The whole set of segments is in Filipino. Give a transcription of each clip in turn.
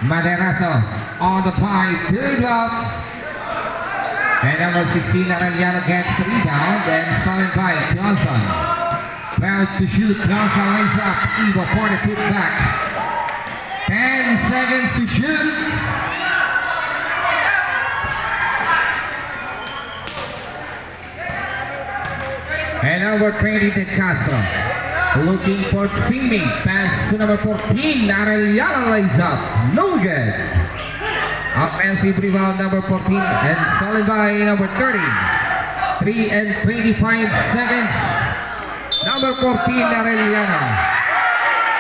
Maderaso on the pipe, good block. And number 16, Arellano gets the rebound, and stolen by Johnson. 12 to shoot, Johnson lays up, Evo 40 feet back. 10 seconds to shoot. And number 20, De Castro. Looking for Singing. Pass to number 14. Arellano lays up. No good. Offensive rebound number 14. And stolen by number 30. 3 and 25 seconds. Number 14, Arellano.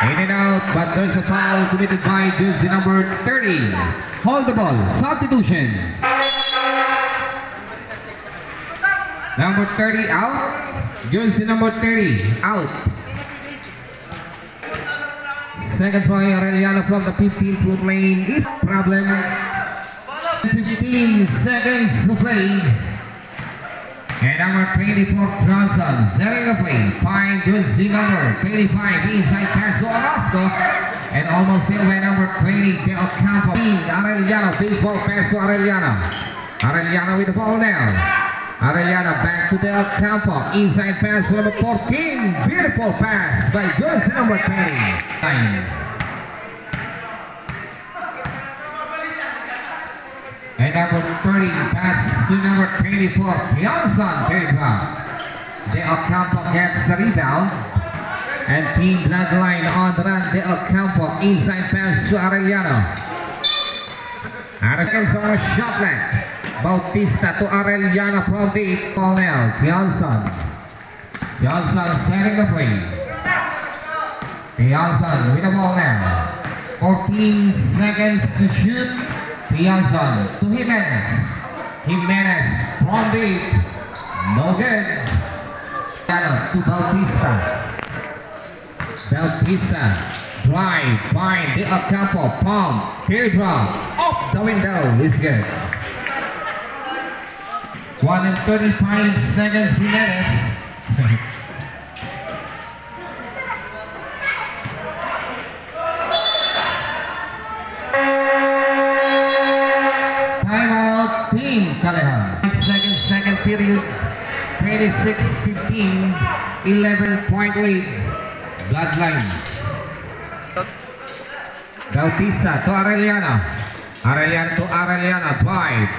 In and out, but there's a foul committed by jersey number 30. Hold the ball. Substitution. Number 30 out. Jersey number 30 out. Second by Arellano from the 15-foot lane is problem. 15 seconds to play. And number 24 Johnson setting the play. Find jersey number 25 inside pass to Orozco. And almost hit by number 20 Del Campo. Arellano, baseball pass to Arellano. Arellano with the ball now. Arellano back to Del Campo. Inside pass to number 14. Beautiful pass by jersey number 20. And number 30 pass to number 24. Johnson. Del Campo gets the rebound. And team bloodline on the run. Del Campo inside pass to Arellano. Arellano's on a shot clock. Bautista to Arellano from the ball now. Johnson setting the play. Johnson with the ball now. 14 seconds to shoot. Johnson to Jimenez. Jimenez from deep. No good. To Bautista. Bautista. Drive. Find the Ocampo. Palm. Teardrop. Up the window. Is good. 1 and 35 seconds Jimenez. Timeout team Callejon. 5 seconds, second period. 26-15. 11-point lead. Bloodline. Bautista to Arellano. Arellano to Arellano. Drive.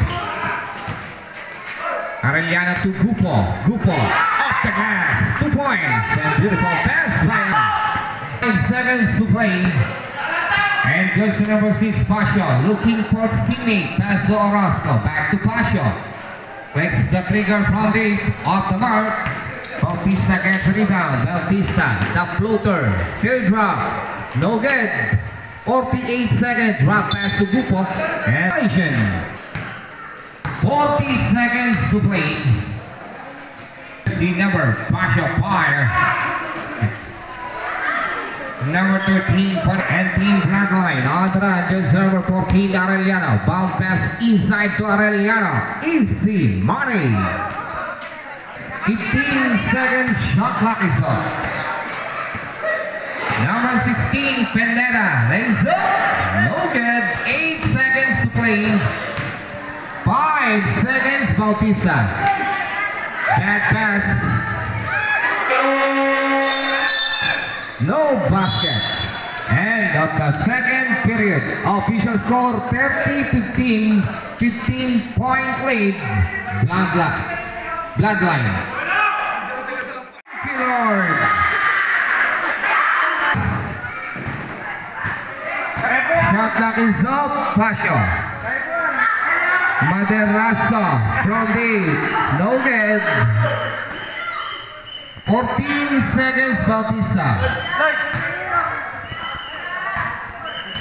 Arellano to Gupo. Gupo off the glass. 2 points. And beautiful pass by 5 seconds to play. And goes to number 6, Pasio. Looking for Sidney. Pass to Orozco. Back to Pasio. Clicks the trigger from the off the mark. Bautista gets a rebound. Bautista, the floater. Field drop. No good. 48 seconds. Drop pass to Gupo. And 40 seconds to play. The number, Pasio Fire. Number 13 for and team bloodline. On the run, just number 14, Arellano. Bounce pass inside to Arellano. Easy money. 15 seconds, shot clock is up. Number 16, Pendeta. Lays up. No good. 8 seconds to play. 5 seconds, Bautista. Bad pass. No basket. End of the second period. Official score 30-15. 15-point lead. Bloodline. Thank you, Lord. Shot clock is up. Pasio. Maderaso from deep. No good. 14 seconds, Bautista.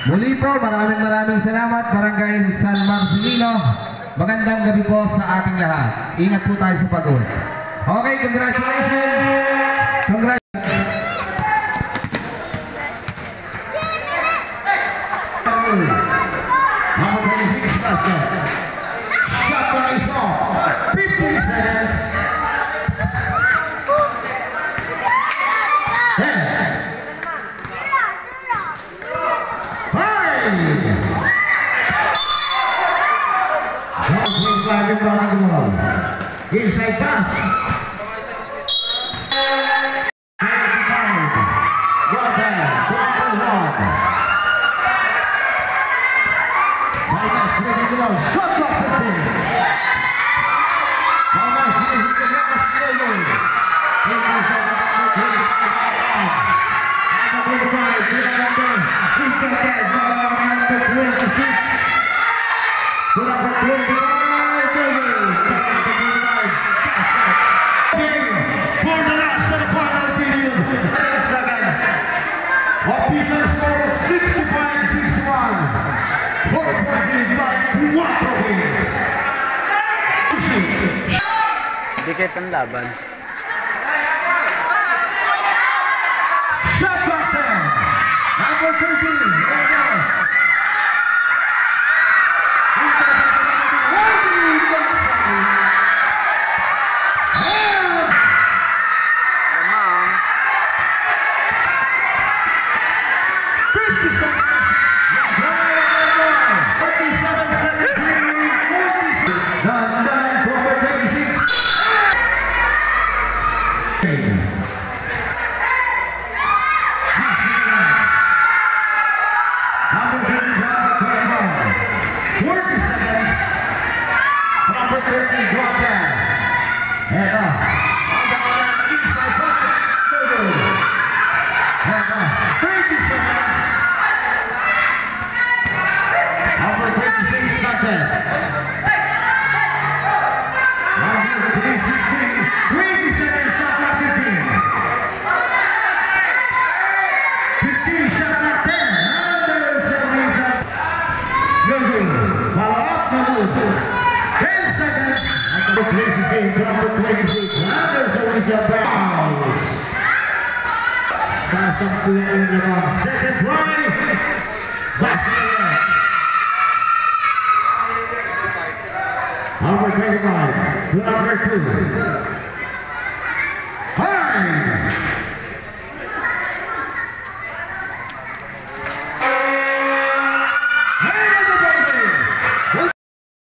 Muli po, maraming salamat, Barangay San Marcelino. Magandang gabi po sa ating lahat. Ingat po tayo sa pag-uwi. Okay, congratulations. Number 26, basket. Shot clock is off. 15 seconds. 10. 5. Inside pass. 25. Water. 21. Minus ready to go. Shot clock 15. Minus ready to go. Slowly. Dikit ang laban. Shot clock 10. Number 13. Lamang. 50 seconds. 47 seconds. 46. Nandang number 26. Number 21, 40 seconds. Number 13, Guaca. Eto. Inside pass. Eto. 30 seconds. Number 26, Sanchez. Number 316, 20 seconds. Shot clock 15. 15 shot clock 10. Follow up, number 10 seconds. Number 26, number 26. Anderson is a bounce. Sasampung naman. Second drive. Basket. Number 25 to number 2.